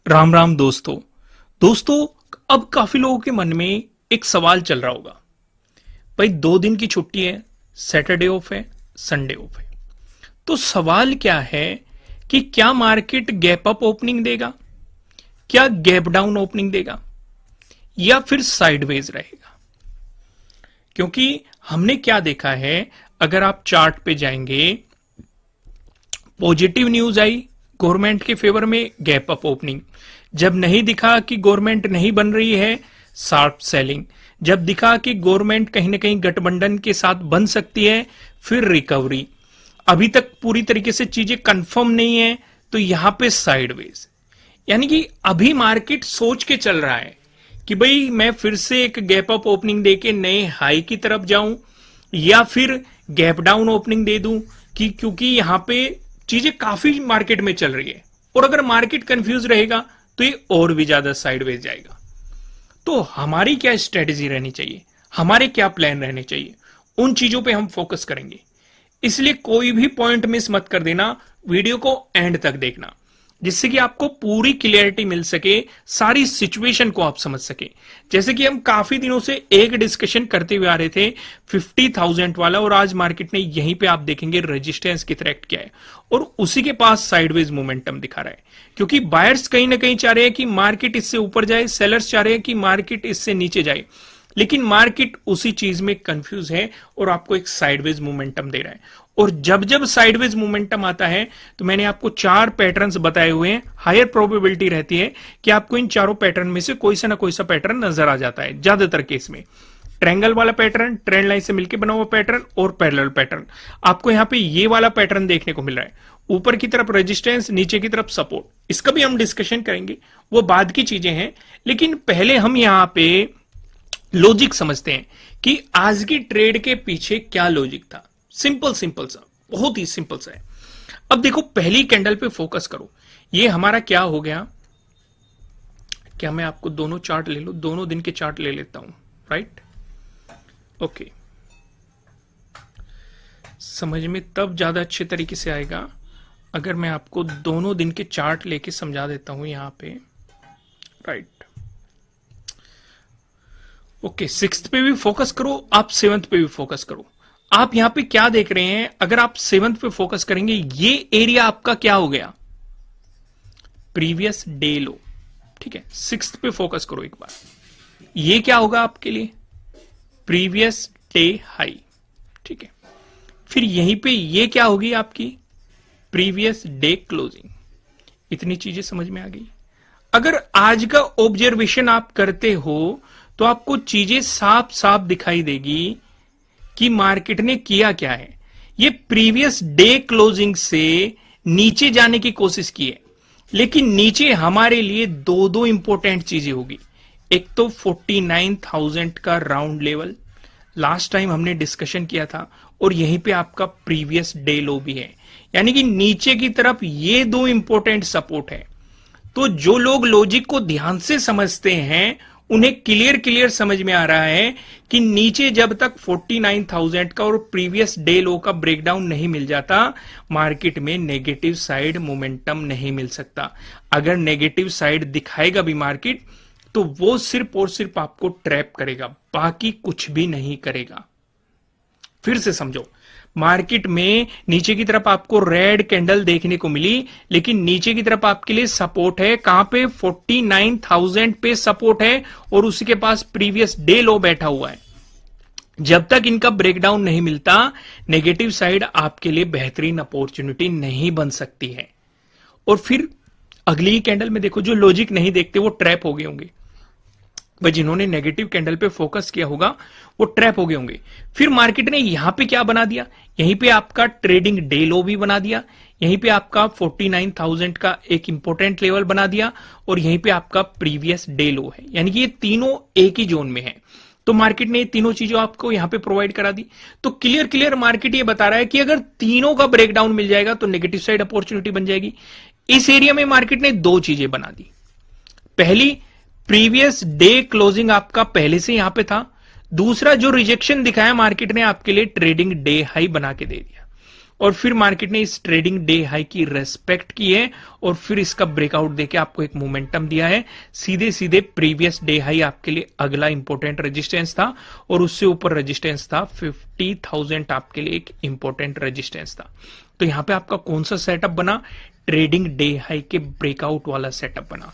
राम राम दोस्तों अब काफी लोगों के मन में एक सवाल चल रहा होगा। भाई 2 दिन की छुट्टी है, सैटरडे ऑफ है, संडे ऑफ है, तो सवाल क्या है कि क्या मार्केट गैप अप ओपनिंग देगा, क्या गैप डाउन ओपनिंग देगा, या फिर साइडवेज रहेगा। क्योंकि हमने क्या देखा है, अगर आप चार्ट पे जाएंगे, पॉजिटिव न्यूज आई गवर्नमेंट के फेवर में, गैप अप ओपनिंग। जब नहीं दिखा कि गवर्नमेंट नहीं बन रही है, शार्प सेलिंग। जब दिखा कि गवर्नमेंट कहीं ना कहीं गठबंधन के साथ बन सकती है, फिर रिकवरी। अभी तक पूरी तरीके से चीजें कंफर्म नहीं है, तो यहां पे साइडवेज। यानी कि अभी मार्केट सोच के चल रहा है कि भाई मैं फिर से एक गैप अप ओपनिंग देके नए हाई की तरफ जाऊं, या फिर गैप डाउन ओपनिंग दे दूं, कि क्योंकि यहां पे चीजें काफी मार्केट में चल रही है, और अगर मार्केट कंफ्यूज रहेगा तो ये और भी ज्यादा साइडवेज जाएगा। तो हमारी क्या स्ट्रेटेजी रहनी चाहिए, हमारे क्या प्लान रहने चाहिए, उन चीजों पे हम फोकस करेंगे। इसलिए कोई भी पॉइंट मिस मत कर देना, वीडियो को एंड तक देखना, जिससे कि आपको पूरी क्लियरिटी मिल सके, सारी सिचुएशन को आप समझ सके। जैसे कि हम काफी दिनों से एक डिस्कशन करते हुए आ रहे थे 50,000 वाला, और आज मार्केट ने यहीं पे आप देखेंगे रेजिस्टेंस की तरह एक्ट किया है, और उसी के पास साइडवेज मोमेंटम दिखा रहा है। क्योंकि बायर्स कहीं ना कहीं चाह रहे हैं कि मार्केट इससे ऊपर जाए, सेलर्स चाह रहे हैं कि मार्केट इससे नीचे जाए, लेकिन मार्केट उसी चीज में कंफ्यूज है और आपको एक साइडवेज मोमेंटम दे रहा है। और जब जब साइडवेज मोमेंटम आता है, तो मैंने आपको 4 पैटर्न्स बताए हुए हैं। हायर प्रोबेबिलिटी रहती है कि आपको इन चारों पैटर्न में से कोई सा ना कोई सा पैटर्न नजर आ जाता है। ज्यादातर केस में ट्रायंगल वाला पैटर्न, ट्रेंड लाइन से मिलकर बना हुआ पैटर्न, और पैरेलल पैटर्न। आपको यहां पे ये वाला पैटर्न देखने को मिल रहा है, ऊपर की तरफ रेजिस्टेंस, नीचे की तरफ सपोर्ट। इसका भी हम डिस्कशन करेंगे, वो बाद की चीजें हैं। लेकिन पहले हम यहां पे लॉजिक समझते हैं कि आज की ट्रेड के पीछे क्या लॉजिक था। सिंपल सा, बहुत ही सिंपल सा है। अब देखो, पहली कैंडल पे फोकस करो। ये हमारा क्या हो गया, क्या मैं आपको दोनों चार्ट ले लूं, दोनों दिन के चार्ट ले लेता हूं, राइट? ओके, समझ में तब ज्यादा अच्छे तरीके से आएगा अगर मैं आपको दोनों दिन के चार्ट लेके समझा देता हूं यहां पे, राइट? ओके, 6th पे भी फोकस करो, आप 7th पे भी फोकस करो। आप यहां पे क्या देख रहे हैं, अगर आप 7th पे फोकस करेंगे, ये एरिया आपका क्या हो गया, प्रीवियस डे लो, ठीक है? 6th पे फोकस करो एक बार, ये क्या होगा आपके लिए, प्रीवियस डे हाई, ठीक है? फिर यहीं पे ये क्या होगी आपकी, प्रीवियस डे क्लोजिंग। इतनी चीजें समझ में आ गई। अगर आज का ऑब्जर्वेशन आप करते हो, तो आपको चीजें साफ साफ दिखाई देगी कि मार्केट ने किया क्या है। ये प्रीवियस डे क्लोजिंग से नीचे जाने की कोशिश की है, लेकिन नीचे हमारे लिए दो इंपॉर्टेंट चीजें होगी। एक तो 49,000 का राउंड लेवल, लास्ट टाइम हमने डिस्कशन किया था, और यहीं पे आपका प्रीवियस डे लो भी है। यानी कि नीचे की तरफ ये 2 इंपॉर्टेंट सपोर्ट है। तो जो लोग लॉजिक को ध्यान से समझते हैं, उन्हें क्लियर समझ में आ रहा है कि नीचे जब तक 49,000 का और प्रीवियस डे लो का ब्रेकडाउन नहीं मिल जाता, मार्केट में नेगेटिव साइड मोमेंटम नहीं मिल सकता। अगर नेगेटिव साइड दिखाएगा भी मार्केट, तो वो सिर्फ और सिर्फ आपको ट्रैप करेगा, बाकी कुछ भी नहीं करेगा। फिर से समझो, मार्केट में नीचे की तरफ आपको रेड कैंडल देखने को मिली, लेकिन नीचे की तरफ आपके लिए सपोर्ट है। कहां पे, 49,000 पे सपोर्ट है, और उसी के पास प्रीवियस डे लो बैठा हुआ है। जब तक इनका ब्रेकडाउन नहीं मिलता, नेगेटिव साइड आपके लिए बेहतरीन अपॉर्चुनिटी नहीं बन सकती है। और फिर अगली कैंडल में देखो, जो लॉजिक नहीं देखते वो ट्रैप हो गए होंगे। वह जिन्होंने नेगेटिव कैंडल पे फोकस किया होगा, वो ट्रैप हो गए होंगे। फिर मार्केट ने यहां पे क्या बना दिया, यहीं पे आपका ट्रेडिंग डे लो भी बना दिया, यहीं पे आपका 49,000 का एक इंपॉर्टेंट लेवल बना दिया, और यहीं पे आपका प्रीवियस डे लो है। यानी कि ये तीनों एक ही जोन में है। तो मार्केट ने ये तीनों चीजों आपको यहां पे प्रोवाइड करा दी। तो क्लियर मार्केट ये बता रहा है कि अगर तीनों का ब्रेकडाउन मिल जाएगा, तो नेगेटिव साइड अपॉर्चुनिटी बन जाएगी। इस एरिया में मार्केट ने 2 चीजें बना दी। पहली, प्रीवियस डे क्लोजिंग आपका पहले से यहां पे था। दूसरा, जो रिजेक्शन दिखाया मार्केट ने आपके लिए, ट्रेडिंग डे हाई बना के दे दिया। और फिर मार्केट ने इस ट्रेडिंग डे हाई की रेस्पेक्ट की है और फिर इसका ब्रेकआउट देके आपको एक मोमेंटम दिया है। सीधे सीधे प्रीवियस डे हाई आपके लिए अगला इंपॉर्टेंट रेजिस्टेंस था और उससे ऊपर रेजिस्टेंस था 50,000 आपके लिए एक इंपॉर्टेंट रेजिस्टेंस था। तो यहां पे आपका कौन सा सेटअप बना? ट्रेडिंग डे हाई के ब्रेकआउट वाला सेटअप बना।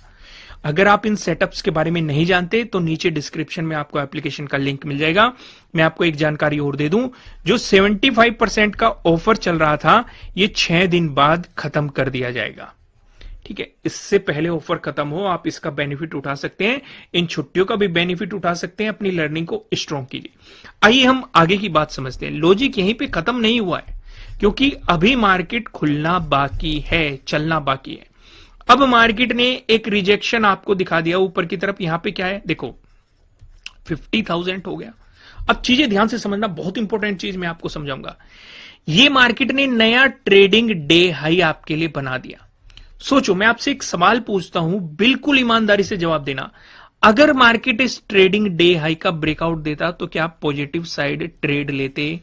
अगर आप इन सेटअप्स के बारे में नहीं जानते तो नीचे डिस्क्रिप्शन में आपको एप्लीकेशन का लिंक मिल जाएगा। मैं आपको एक जानकारी और दे दूं, जो 75% का ऑफर चल रहा था ये 6 दिन बाद खत्म कर दिया जाएगा। ठीक है, इससे पहले ऑफर खत्म हो आप इसका बेनिफिट उठा सकते हैं, इन छुट्टियों का भी बेनिफिट उठा सकते हैं, अपनी लर्निंग को स्ट्रॉन्ग कीजिए। आइए हम आगे की बात समझते हैं। लॉजिक यहीं पे खत्म नहीं हुआ है, क्योंकि अभी मार्केट खुलना बाकी है, चलना बाकी है। अब मार्केट ने एक रिजेक्शन आपको दिखा दिया ऊपर की तरफ। यहां पे क्या है देखो, 50,000 हो गया। अब चीजें ध्यान से समझना, बहुत इंपॉर्टेंट चीज मैं आपको समझाऊंगा। ये मार्केट ने नया ट्रेडिंग डे हाई आपके लिए बना दिया। सोचो, मैं आपसे एक सवाल पूछता हूं, बिल्कुल ईमानदारी से जवाब देना। अगर मार्केट इस ट्रेडिंग डे हाई का ब्रेकआउट देता तो क्या आप पॉजिटिव साइड ट्रेड लेते?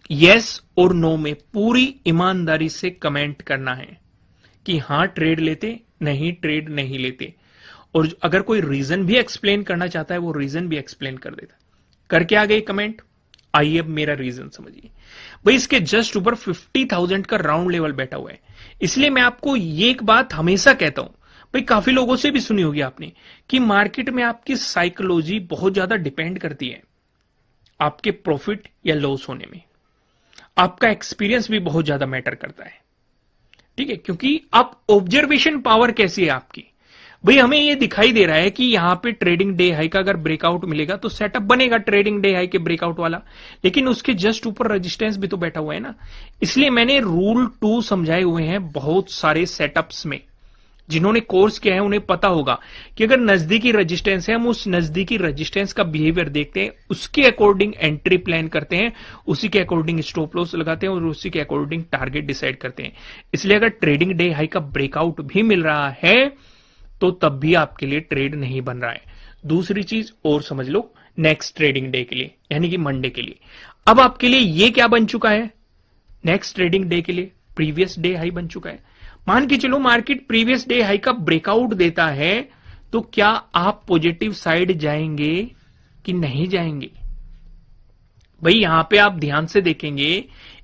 यस और नो में पूरी ईमानदारी से कमेंट करना है कि हां ट्रेड लेते, नहीं ट्रेड नहीं लेते। और अगर कोई रीजन भी एक्सप्लेन करना चाहता है वो रीजन भी एक्सप्लेन कर देता। करके आ गए कमेंट। आइए अब मेरा रीजन समझिए। भाई इसके जस्ट ऊपर 50,000 का राउंड लेवल बैठा हुआ है। इसलिए मैं आपको ये एक बात हमेशा कहता हूं, भाई काफी लोगों से भी सुनी होगी आपने कि मार्केट में आपकी साइकोलॉजी बहुत ज्यादा डिपेंड करती है आपके प्रॉफिट या लॉस होने में। आपका एक्सपीरियंस भी बहुत ज्यादा मैटर करता है। ठीक है, क्योंकि आप ऑब्जर्वेशन पावर कैसी है आपकी। भाई हमें ये दिखाई दे रहा है कि यहां पे ट्रेडिंग डे हाई का अगर ब्रेकआउट मिलेगा तो सेटअप बनेगा ट्रेडिंग डे हाई के ब्रेकआउट वाला, लेकिन उसके जस्ट ऊपर रेजिस्टेंस भी तो बैठा हुआ है ना। इसलिए मैंने रूल 2 समझाए हुए हैं बहुत सारे सेटअप्स में। जिन्होंने कोर्स किया है उन्हें पता होगा कि अगर नजदीकी रेजिस्टेंस है, हम उस नजदीकी रेजिस्टेंस का बिहेवियर देखते हैं, उसके अकॉर्डिंग एंट्री प्लान करते हैं, उसी के अकॉर्डिंग स्टॉप लॉस लगाते हैं और उसी के अकॉर्डिंग टारगेट डिसाइड करते हैं। इसलिए अगर ट्रेडिंग डे हाई का ब्रेकआउट भी मिल रहा है तो तब भी आपके लिए ट्रेड नहीं बन रहा है। दूसरी चीज और समझ लो, नेक्स्ट ट्रेडिंग डे के लिए यानी कि मंडे के लिए अब आपके लिए ये क्या बन चुका है? नेक्स्ट ट्रेडिंग डे के लिए प्रीवियस डे हाई बन चुका है। मान के चलो मार्केट प्रीवियस डे हाई का ब्रेकआउट देता है तो क्या आप पॉजिटिव साइड जाएंगे कि नहीं जाएंगे? भाई यहां पे आप ध्यान से देखेंगे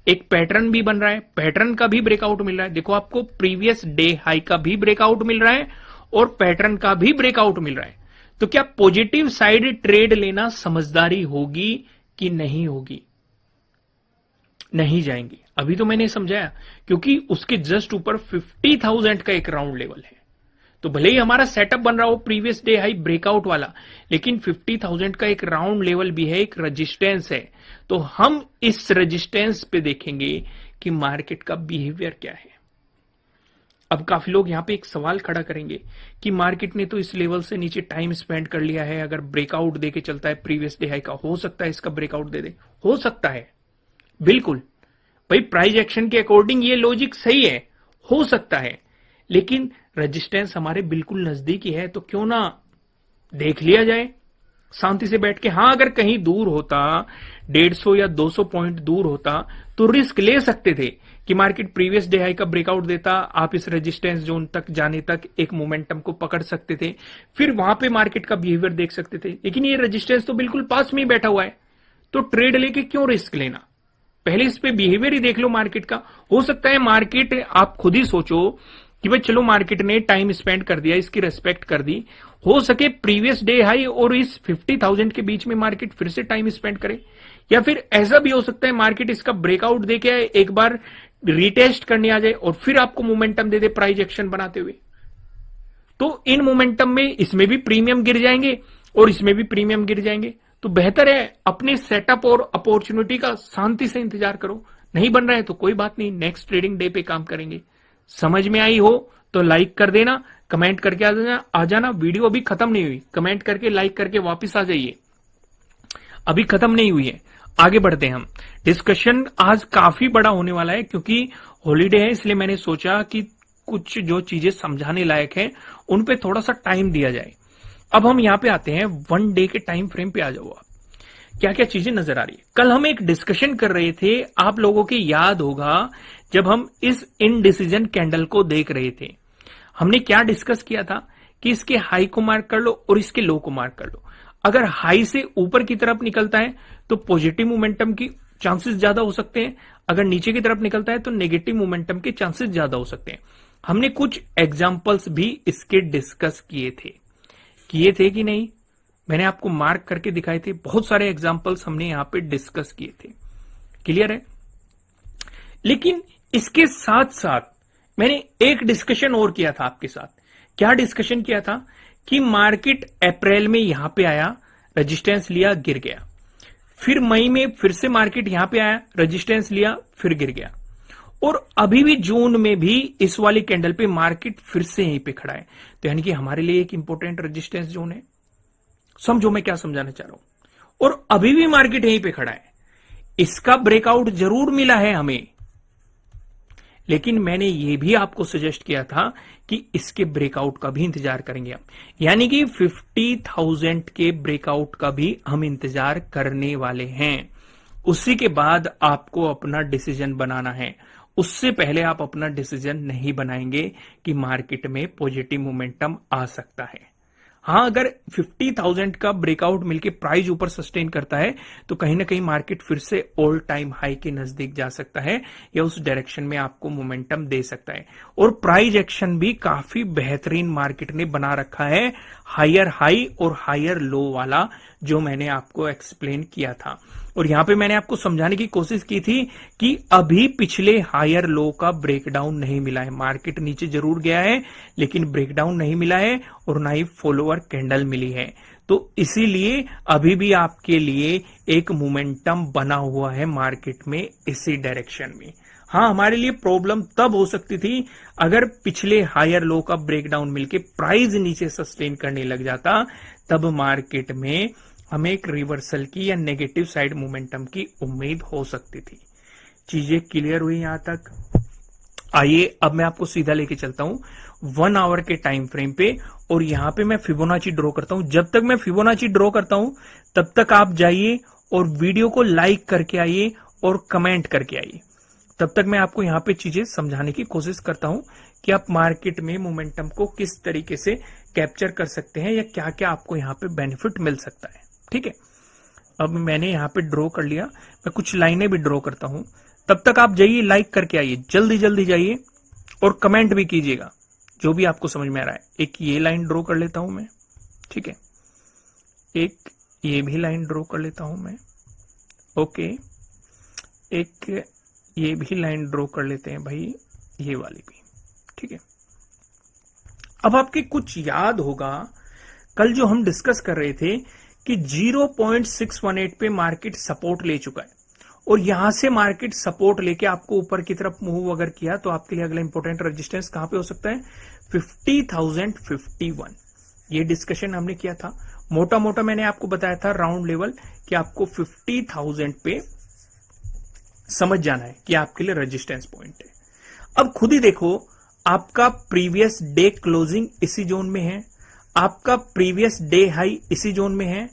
एक पैटर्न भी बन रहा है, पैटर्न का भी ब्रेकआउट मिल रहा है। देखो आपको प्रीवियस डे हाई का भी ब्रेकआउट मिल रहा है और पैटर्न का भी ब्रेकआउट मिल रहा है। तो क्या पॉजिटिव साइड ट्रेड लेना समझदारी होगी कि नहीं होगी? नहीं जाएंगे। अभी तो मैंने समझाया, क्योंकि उसके जस्ट ऊपर 50,000 का एक राउंड लेवल है। तो भले ही हमारा सेटअप बन रहा हो प्रीवियस डे हाई ब्रेकआउट वाला, लेकिन 50,000 का एक राउंड लेवल भी है, एक रेजिस्टेंस है। तो हम इस रेजिस्टेंस पे देखेंगे कि मार्केट का बिहेवियर क्या है। अब काफी लोग यहां पे एक सवाल खड़ा करेंगे कि मार्केट ने तो इस लेवल से नीचे टाइम स्पेंड कर लिया है, अगर ब्रेकआउट देके चलता है प्रीवियस डे हाई का, हो सकता है इसका ब्रेकआउट दे दे। हो सकता है, बिल्कुल भाई प्राइस एक्शन के अकॉर्डिंग ये लॉजिक सही है, हो सकता है, लेकिन रेजिस्टेंस हमारे बिल्कुल नजदीक ही है, तो क्यों ना देख लिया जाए शांति से बैठ के। हाँ अगर कहीं दूर होता, 150 या 200 पॉइंट दूर होता तो रिस्क ले सकते थे कि मार्केट प्रीवियस डे हाई का ब्रेकआउट देता, आप इस रेजिस्टेंस जोन तक जाने तक एक मोमेंटम को पकड़ सकते थे, फिर वहां पे मार्केट का बिहेवियर देख सकते थे। लेकिन ये रेजिस्टेंस तो बिल्कुल पास में ही बैठा हुआ है, तो ट्रेड लेके क्यों रिस्क लेना? पहले इस पे बिहेवियर ही देख लो मार्केट का। हो सकता है मार्केट, आप खुद ही सोचो कि भाई चलो मार्केट ने टाइम स्पेंड कर दिया, इसकी रेस्पेक्ट कर दी, हो सके प्रीवियस डे हाई और इस 50,000 के बीच में मार्केट फिर से टाइम स्पेंड करे, या फिर ऐसा भी हो सकता है मार्केट इसका ब्रेकआउट देके एक बार रिटेस्ट करने आ जाए और फिर आपको मोमेंटम दे दे प्राइस एक्शन बनाते हुए। तो इन मोमेंटम में इसमें भी प्रीमियम गिर जाएंगे और इसमें भी प्रीमियम गिर जाएंगे। तो बेहतर है अपने सेटअप और अपॉर्चुनिटी का शांति से इंतजार करो। नहीं बन रहा है तो कोई बात नहीं, नेक्स्ट ट्रेडिंग डे पे काम करेंगे। समझ में आई हो तो लाइक कर देना, कमेंट करके आ जाना। वीडियो अभी खत्म नहीं हुई, कमेंट करके लाइक करके वापस आ जाइए, अभी खत्म नहीं हुई है। आगे बढ़ते हैं हम। डिस्कशन आज काफी बड़ा होने वाला है क्योंकि हॉलीडे है, इसलिए मैंने सोचा कि कुछ जो चीजें समझाने लायक है उन पे थोड़ा सा टाइम दिया जाए। अब हम यहां पे आते हैं 1 डे के टाइम फ्रेम पे आ जाओ आप। क्या क्या चीजें नजर आ रही है। कल हम एक डिस्कशन कर रहे थे, आप लोगों के याद होगा जब हम इस इनडिसीजन कैंडल को देख रहे थे, हमने क्या डिस्कस किया था कि इसके हाई को मार्क कर लो और इसके लो को मार्क कर लो। अगर हाई से ऊपर की तरफ निकलता है तो पॉजिटिव मोमेंटम की चांसेस ज्यादा हो सकते हैं, अगर नीचे की तरफ निकलता है तो नेगेटिव मोमेंटम के चांसेस ज्यादा हो सकते हैं। हमने कुछ एग्जांपल्स भी इसके डिस्कस किए थे कि नहीं, मैंने आपको मार्क करके दिखाए थे, बहुत सारे एग्जांपल्स हमने यहां पे डिस्कस किए थे। क्लियर है? लेकिन इसके साथ साथ मैंने एक डिस्कशन और किया था आपके साथ। क्या डिस्कशन किया था कि मार्केट अप्रैल में यहां पे आया, रेजिस्टेंस लिया, गिर गया। फिर मई में फिर से मार्केट यहां पे आया, रेजिस्टेंस लिया, फिर गिर गया। और अभी भी जून में भी इस वाली कैंडल पे मार्केट फिर से यहीं पे खड़ा है। तो यानी कि हमारे लिए एक इंपॉर्टेंट रेजिस्टेंस जोन है। समझो मैं क्या समझाना चाह रहा हूं। और अभी भी मार्केट यहीं पे खड़ा है, इसका ब्रेकआउट जरूर मिला है हमें, लेकिन मैंने यह भी आपको सजेस्ट किया था कि इसके ब्रेकआउट का भी इंतजार करेंगे हम, यानी कि 50,000 के ब्रेकआउट का भी हम इंतजार करने वाले हैं। उसी के बाद आपको अपना डिसीजन बनाना है, उससे पहले आप अपना डिसीजन नहीं बनाएंगे कि मार्केट में पॉजिटिव मोमेंटम आ सकता है। हाँ, अगर 50,000 का ब्रेकआउट मिलके प्राइस ऊपर सस्टेन करता है तो कहीं ना कहीं मार्केट फिर से ऑल टाइम हाई के नजदीक जा सकता है या उस डायरेक्शन में आपको मोमेंटम दे सकता है। और प्राइस एक्शन भी काफी बेहतरीन मार्केट ने बना रखा है, हायर हाई और हायर लो वाला, जो मैंने आपको एक्सप्लेन किया था। और यहां पे मैंने आपको समझाने की कोशिश की थी कि अभी पिछले हायर लो का ब्रेकडाउन नहीं मिला है। मार्केट नीचे जरूर गया है लेकिन ब्रेकडाउन नहीं मिला है और ना ही फॉलोअर कैंडल मिली है। तो इसीलिए अभी भी आपके लिए एक मोमेंटम बना हुआ है मार्केट में इसी डायरेक्शन में। हाँ, हमारे लिए प्रॉब्लम तब हो सकती थी अगर पिछले हायर लो का ब्रेकडाउन मिलके प्राइस नीचे सस्टेन करने लग जाता, तब मार्केट में हमें एक रिवर्सल की या नेगेटिव साइड मोमेंटम की उम्मीद हो सकती थी। चीजें क्लियर हुई यहां तक? आइए अब मैं आपको सीधा लेके चलता हूं 1 आवर के टाइम फ्रेम पे, और यहां पे मैं फिबोनाची ड्रॉ करता हूं। जब तक मैं फिबोनाची ड्रॉ करता हूं तब तक आप जाइए और वीडियो को लाइक करके आइए और कमेंट करके आइए। तब तक मैं आपको यहां पे चीजें समझाने की कोशिश करता हूं कि आप मार्केट में मोमेंटम को किस तरीके से कैप्चर कर सकते हैं या क्या क्या आपको यहां पे बेनिफिट मिल सकता है। ठीक है, अब मैंने यहां पे ड्रॉ कर लिया, मैं कुछ लाइनें भी ड्रॉ करता हूं। तब तक आप जाइए, लाइक करके आइए, जल्दी जल्दी जाइए और कमेंट भी कीजिएगा जो भी आपको समझ में आ रहा है। एक ये लाइन ड्रॉ कर लेता हूं मैं, ठीक है, एक ये भी लाइन ड्रॉ कर लेता हूं मैं, ओके, एक ये भी लाइन ड्रॉ कर लेते हैं भाई, ये वाली भी, ठीक है। अब आपके कुछ याद होगा कल जो हम डिस्कस कर रहे थे कि 0.618 पे मार्केट सपोर्ट ले चुका है और यहां से मार्केट सपोर्ट लेके आपको ऊपर की तरफ मूव अगर किया तो आपके लिए अगला इंपॉर्टेंट रेजिस्टेंस कहां पे हो सकता है? 50,051। ये डिस्कशन हमने किया था। मोटा मोटा मैंने आपको बताया था राउंड लेवल कि आपको 50,000 पे समझ जाना है कि आपके लिए रेजिस्टेंस पॉइंट है। अब खुद ही देखो, आपका प्रीवियस डे क्लोजिंग इसी जोन में है, आपका प्रीवियस डे हाई इसी जोन में है,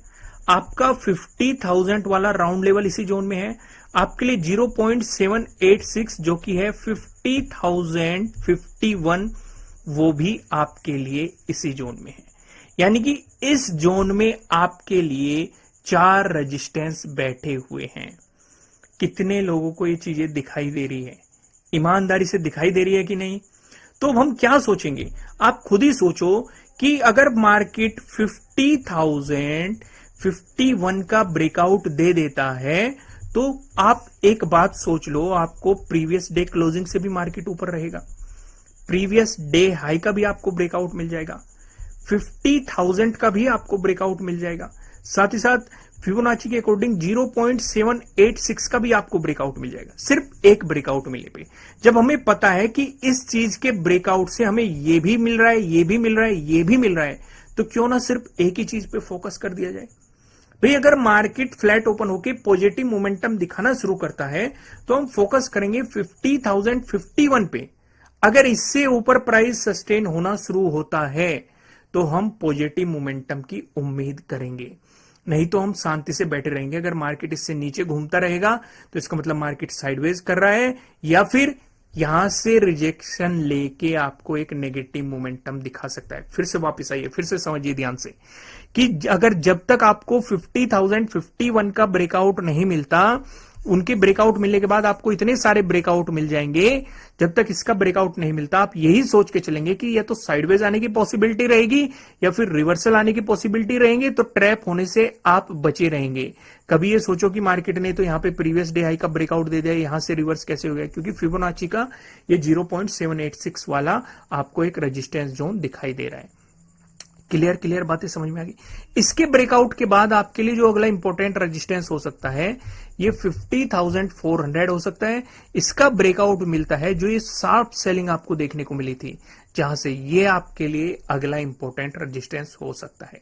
आपका 50,000 वाला राउंड लेवल इसी जोन में है। आपके लिए 0.786 जो कि है 50,051 वो भी आपके लिए इसी जोन में है। यानी कि इस जोन में आपके लिए 4 रेजिस्टेंस बैठे हुए हैं। कितने लोगों को ये चीजें दिखाई दे रही है? ईमानदारी से दिखाई दे रही है कि नहीं? तो हम क्या सोचेंगे, आप खुद ही सोचो कि अगर मार्केट 50,051 का ब्रेकआउट दे देता है तो आप एक बात सोच लो, आपको प्रीवियस डे क्लोजिंग से भी मार्केट ऊपर रहेगा, प्रीवियस डे हाई का भी आपको ब्रेकआउट मिल जाएगा, 50,000 का भी आपको ब्रेकआउट मिल जाएगा, साथ ही साथ फिबोनाची के अकॉर्डिंग 0.786 का भी आपको ब्रेकआउट मिल जाएगा। सिर्फ एक ब्रेकआउट मिलने पे, जब हमें पता है कि इस चीज के ब्रेकआउट से हमें ये भी मिल रहा है, ये भी मिल रहा है, ये भी मिल रहा है, तो क्यों ना सिर्फ एक ही चीज पे फोकस कर दिया जाए। भाई अगर मार्केट फ्लैट ओपन होके पॉजिटिव मोमेंटम दिखाना शुरू करता है तो हम फोकस करेंगे 50,051 पे। अगर इससे ऊपर प्राइस सस्टेन होना शुरू होता है तो हम पॉजिटिव मोमेंटम की उम्मीद करेंगे। नहीं तो हम शांति से बैठे रहेंगे। अगर मार्केट इससे नीचे घूमता रहेगा तो इसका मतलब मार्केट साइडवेज कर रहा है, या फिर यहां से रिजेक्शन लेके आपको एक नेगेटिव मोमेंटम दिखा सकता है। फिर से वापस आइए, फिर से समझिए ध्यान से कि अगर जब तक आपको 50,051 का ब्रेकआउट नहीं मिलता, उनके ब्रेकआउट मिलने के बाद आपको इतने सारे ब्रेकआउट मिल जाएंगे, जब तक इसका ब्रेकआउट नहीं मिलता आप यही सोच के चलेंगे कि या तो साइडवेज आने की पॉसिबिलिटी रहेगी या फिर रिवर्सल आने की पॉसिबिलिटी रहेंगी, तो ट्रैप होने से आप बचे रहेंगे। कभी ये सोचो कि मार्केट ने तो यहां पे प्रीवियस डे हाई का ब्रेकआउट दे दिया, यहां से रिवर्स कैसे हो गया, क्योंकि फिबोनाची का ये 0.786 वाला आपको एक रेजिस्टेंस जोन दिखाई दे रहा है। क्लियर बातें समझ में आ गई। इसके ब्रेकआउट के बाद आपके लिए जो अगला इंपॉर्टेंट रेजिस्टेंस हो सकता है ये 50,400 हो सकता है। इसका ब्रेकआउट मिलता है जो ये शार्प सेलिंग आपको देखने को मिली थी, जहां से ये आपके लिए अगला इंपॉर्टेंट रेजिस्टेंस हो सकता है।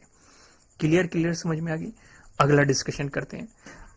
क्लियर समझ में आ गई। अगला डिस्कशन करते हैं।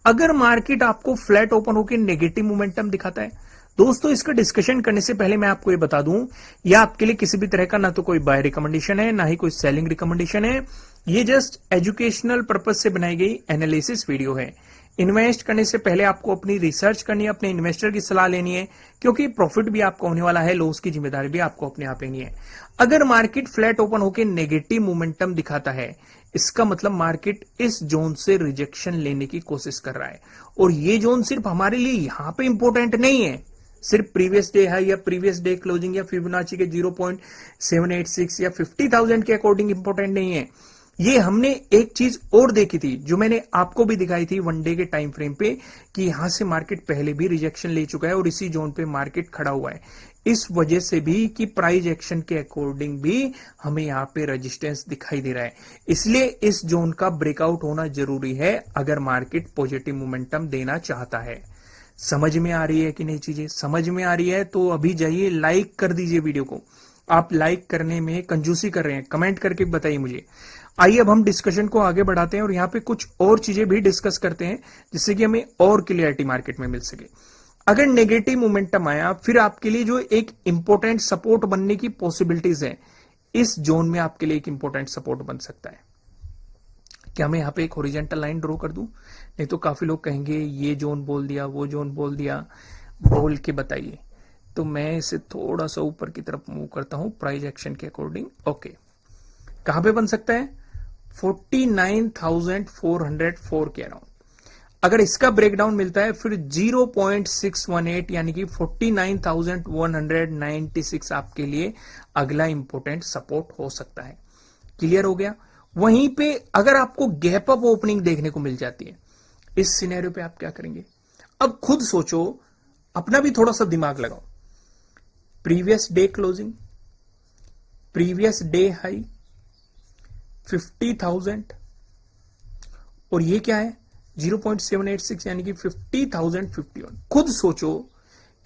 अगर मार्केट आपको फ्लैट ओपन होकर नेगेटिव मोमेंटम दिखाता है, दोस्तों इसका डिस्कशन करने से पहले मैं आपको ये बता दूं, यह आपके लिए किसी भी तरह का ना तो कोई बाय रिकमेंडेशन है ना ही कोई सेलिंग रिकमेंडेशन है। ये जस्ट एजुकेशनल पर्पज से बनाई गई एनालिसिस वीडियो है। इन्वेस्ट करने से पहले आपको अपनी रिसर्च करनी है, अपने इन्वेस्टर की सलाह लेनी है, क्योंकि प्रॉफिट भी आपको होने वाला है, लॉस की जिम्मेदारी भी आपको अपने आप लेनी है। अगर मार्केट फ्लैट ओपन होकर नेगेटिव मोमेंटम दिखाता है, इसका मतलब मार्केट इस जोन से रिजेक्शन लेने की कोशिश कर रहा है। और ये जोन सिर्फ हमारे लिए यहां पे इंपॉर्टेंट नहीं है, सिर्फ प्रीवियस डे हाई या प्रीवियस डे क्लोजिंग या फिबोनाची के 0.786 या 50,000 के अकॉर्डिंग इंपॉर्टेंट नहीं है। ये हमने एक चीज और देखी थी जो मैंने आपको भी दिखाई थी वन डे के टाइम फ्रेम पे, कि यहां से मार्केट पहले भी रिजेक्शन ले चुका है और इसी जोन पे मार्केट खड़ा हुआ है। इस वजह से भी कि प्राइस एक्शन के अकॉर्डिंग भी हमें यहां पे रेजिस्टेंस दिखाई दे रहा है। इसलिए इस जोन का ब्रेकआउट होना जरूरी है अगर मार्केट पॉजिटिव मोमेंटम देना चाहता है। समझ में आ रही है कि नहीं चीजें? समझ में आ रही है तो अभी जाइए लाइक कर दीजिए वीडियो को। आप लाइक करने में कंजूसी कर रहे हैं, कमेंट करके बताइए मुझे। आइए अब हम डिस्कशन को आगे बढ़ाते हैं और यहां पे कुछ और चीजें भी डिस्कस करते हैं जिससे कि हमें और क्लियरिटी मार्केट में मिल सके। अगर नेगेटिव मोमेंटम आया, फिर आपके लिए जो एक इंपॉर्टेंट सपोर्ट बनने की पॉसिबिलिटीज है, इस जोन में आपके लिए एक इंपॉर्टेंट सपोर्ट बन सकता है। क्या मैं यहां पे एक हॉरिजॉन्टल लाइन ड्रॉ कर दूं? नहीं तो काफी लोग कहेंगे ये जोन बोल दिया, वो जोन बोल दिया, बोल के बताइए। तो मैं इसे थोड़ा सा ऊपर की तरफ मूव करता हूं प्राइस एक्शन के अकॉर्डिंग। ओके, कहां पे बन सकता है? 49,404 के अराउंड। अगर इसका ब्रेकडाउन मिलता है फिर 0.618 यानी कि 49,196 आपके लिए अगला इंपॉर्टेंट सपोर्ट हो सकता है। क्लियर हो गया? वहीं पे अगर आपको गैप अप ओपनिंग देखने को मिल जाती है, इस सिनेरियो पे आप क्या करेंगे? अब खुद सोचो, अपना भी थोड़ा सा दिमाग लगाओ। Previous day closing, previous day high 50,000 और ये क्या है 0.786 यानी कि 50,051। खुद सोचो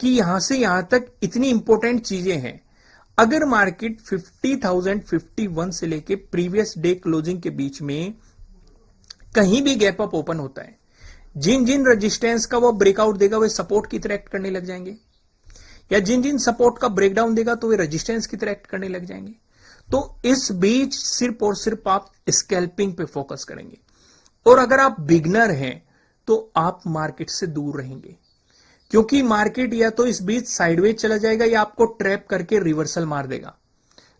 कि यहां से यहां तक इतनी इंपॉर्टेंट चीजें हैं। अगर मार्केट 50,051 से लेके प्रीवियस डे क्लोजिंग के बीच में कहीं भी गैप अप ओपन होता है, जिन जिन रेजिस्टेंस का वो ब्रेकआउट देगा वे सपोर्ट की तरह एक्ट करने लग जाएंगे, या जिन जिन सपोर्ट का ब्रेकडाउन देगा तो वे रेजिस्टेंस की तरह एक्ट करने लग जाएंगे। तो इस बीच सिर्फ और सिर्फ आप स्कैल्पिंग पे फोकस करेंगे। और अगर आप बिगनर हैं तो आप मार्केट से दूर रहेंगे, क्योंकि मार्केट या तो इस बीच साइडवेज चला जाएगा या आपको ट्रैप करके रिवर्सल मार देगा।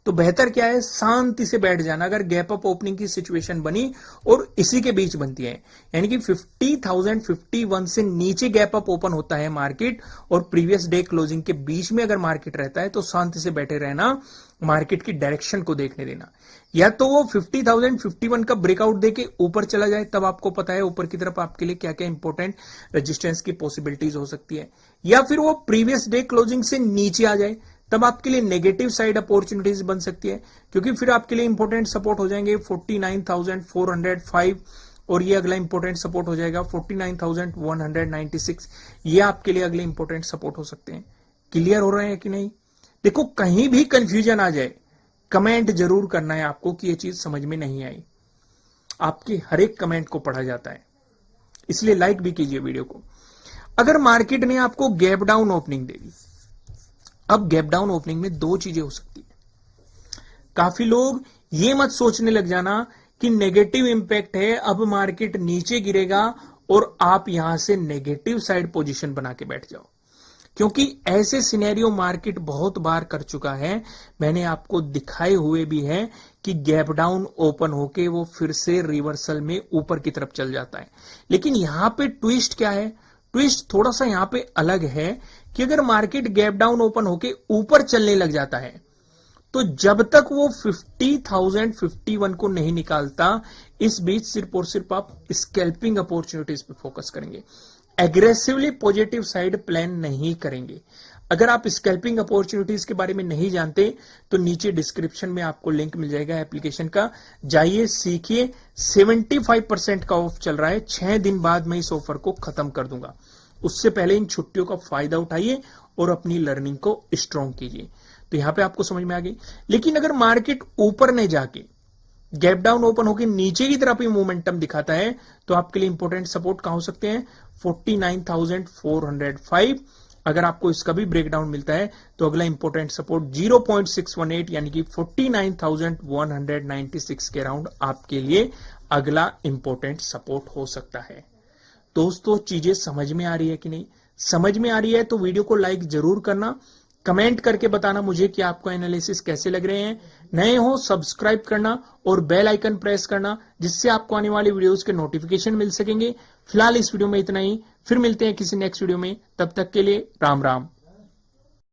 तो बेहतर क्या है, शांति से बैठ जाना। अगर गैप अप ओपनिंग की सिचुएशन बनी और इसी के बीच बनती है, यानी कि 50,051 से नीचे गैप अप ओपन होता है मार्केट और प्रीवियस डे क्लोजिंग के बीच में अगर मार्केट रहता है, तो शांति से बैठे रहना, मार्केट की डायरेक्शन को देखने देना। या तो वो 50,051 का ब्रेकआउट देके ऊपर चला जाए, तब आपको पता है ऊपर की तरफ आपके लिए क्या क्या इंपॉर्टेंट रेजिस्टेंस की पॉसिबिलिटीज हो सकती है। या फिर वो प्रीवियस डे क्लोजिंग से नीचे आ जाए, तब आपके लिए नेगेटिव साइड अपॉर्चुनिटीज बन सकती है, क्योंकि फिर आपके लिए इंपॉर्टेंट सपोर्ट हो जाएंगे 49,405 और ये अगला इंपॉर्टेंट सपोर्ट हो जाएगा 49,196। ये आपके लिए अगले इंपॉर्टेंट सपोर्ट हो सकते हैं। क्लियर हो रहे हैं कि नहीं? देखो, कहीं भी कंफ्यूजन आ जाए, कमेंट जरूर करना है आपको कि ये चीज समझ में नहीं आई। आपकी हर एक कमेंट को पढ़ा जाता है, इसलिए लाइक भी कीजिए वीडियो को। अगर मार्केट ने आपको गैप डाउन ओपनिंग दे दी, अब गैप डाउन ओपनिंग में दो चीजें हो सकती है। काफी लोग ये मत सोचने लग जाना कि नेगेटिव इंपैक्ट है, अब मार्केट नीचे गिरेगा और आप यहां से नेगेटिव साइड पोजीशन बना के बैठ जाओ, क्योंकि ऐसे सिनेरियो मार्केट बहुत बार कर चुका है। मैंने आपको दिखाए हुए भी है कि गैप डाउन ओपन होके वो फिर से रिवर्सल में ऊपर की तरफ चल जाता है। लेकिन यहां पे ट्विस्ट क्या है? ट्विस्ट थोड़ा सा यहां पे अलग है कि अगर मार्केट गैप डाउन ओपन होके ऊपर चलने लग जाता है तो जब तक वो 50,051 को नहीं निकालता, इस बीच सिर्फ और सिर्फ आप स्कैल्पिंग अपॉर्चुनिटीज पे फोकस करेंगे, एग्रेसिवली पॉजिटिव साइड प्लान नहीं करेंगे। अगर आप स्कैल्पिंग अपॉर्चुनिटीज के बारे में नहीं जानते तो नीचे डिस्क्रिप्शन में आपको लिंक मिल जाएगा एप्लीकेशन का, जाइए सीखिए। 75% का ऑफ चल रहा है, 6 दिन बाद मैं इस ऑफर को खत्म कर दूंगा। उससे पहले इन छुट्टियों का फायदा उठाइए और अपनी लर्निंग को स्ट्रॉन्ग कीजिए। तो यहां पे आपको समझ में आ गई। लेकिन अगर मार्केट ऊपर नहीं जाके गैप डाउन ओपन होकर नीचे की तरफ ही मोमेंटम दिखाता है तो आपके लिए इंपॉर्टेंट सपोर्ट कहां हो सकते हैं? 49,405। अगर आपको इसका भी ब्रेकडाउन मिलता है तो अगला इंपॉर्टेंट सपोर्ट 0.618 यानी कि 49,196 के अराउंड आपके लिए अगला इंपॉर्टेंट सपोर्ट हो सकता है। दोस्तों, चीजें समझ में आ रही है कि नहीं? समझ में आ रही है तो वीडियो को लाइक जरूर करना, कमेंट करके बताना मुझे कि आपको एनालिसिस कैसे लग रहे हैं। नए हो सब्सक्राइब करना और बेल आइकन प्रेस करना, जिससे आपको आने वाली वीडियोस के नोटिफिकेशन मिल सकेंगे। फिलहाल इस वीडियो में इतना ही, फिर मिलते हैं किसी नेक्स्ट वीडियो में। तब तक के लिए राम राम।